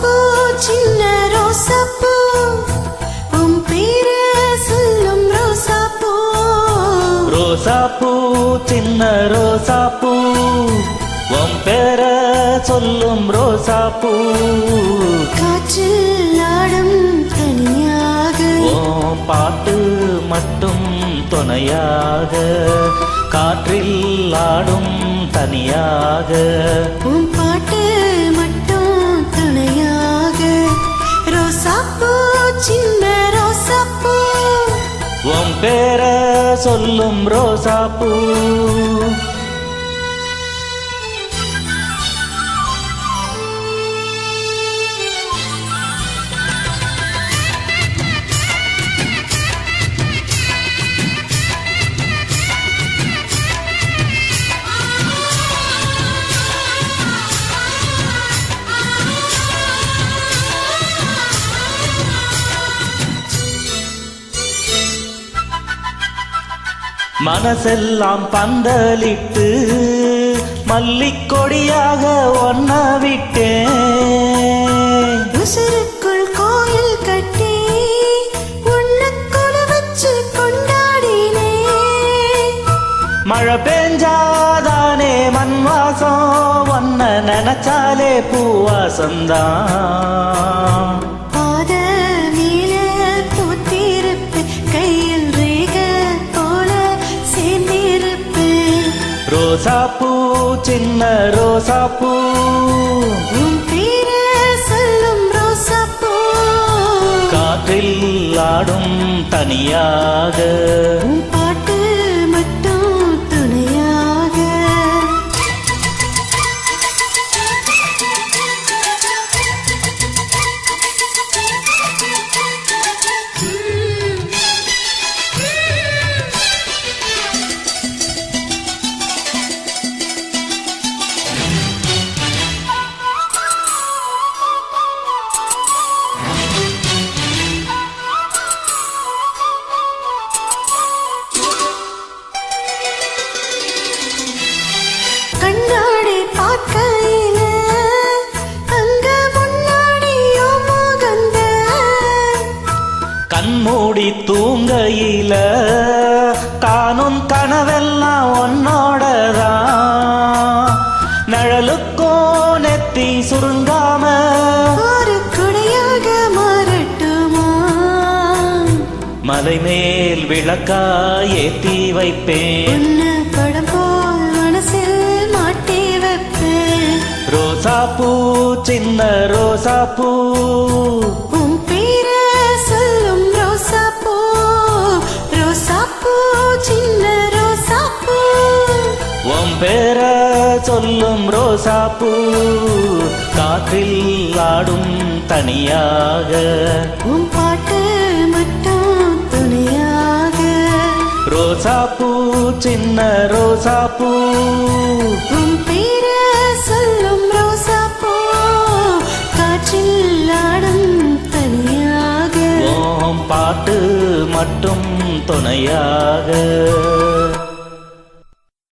ரோசாப்பூ சின்ன ரோசாப்பூ உன் பேர சொல்லும் ரோசாப்பூ. ரோசாப்பூ சின்ன ரோசாப்பூ உன் பேர சொல்லும் ரோசாப்பூ. காற்றில் ஆடும் தனியாக உன் பாட்டு மட்டும் துணையாக. காற்றில் ஆடும் தனியாக உன் பாட்டு மட்டும் துணையாக. ரோசாப்பூ சின்ன ரோசாப்பூ உன் பேர சொல்லும் ரோசாப்பூ. மனசெல்லாம் பந்தலிட்டு மல்லிக்கொடியாக ஒன்ன விட்டேன். உசுருக்குள் கோயில் கட்டி உன்னுக்குள் வச்சு கொண்டாடினே. மழை பெஞ்சாதானே மண் வாசம், ஒன்ன நினைச்சாலே பூவாசந்தான். பாத நீல பூத்திருப்பு கையில் ரேக போல சேர்ந்திருப்பு. ரோசாப்பூ சின்ன ரோசாப்பூ உன் பேர சொல்லும் ரோசாப்பூ. காற்றில் ஆடும் தனியாக உன் பாட்டு மட்டும் துணையாக. கண்ணாடி பார்க்கையில அங்க முன்னாடியோ முகந்த. கண்மூடி தூங்கையில காணும் கனவெல்லாம் உன்னோடதான். நிழலுக்கும் நெத்தி சுருங்காம ஒரு குடையாக மாறட்டுமா. மலை மேல் விளக்கா ஏத்தி வைப்பேன். உன்னை படம் போல் மனசில் மாட்டி வைப்பேன். ரோசாப்பூ சின்ன ரோசாப்பூ உன் பேர சொல்லும் ரோசாப்பூ. ரோசாப்பூ சின்ன ரோசாப்பூ உன் பேர சொல்லும் ரோசாப்பூ. காற்றில் ஆடும் தனியாக உன் பாட்டு மட்டும் துணையாக. ரோசாப்பூ சின்ன ரோசாப்பூ உன் பேர சொல்லும் ரோசாப்பூ. காற்றில் ஆடும் தனியாக உன் பாட்டு மட்டும் துணையாக.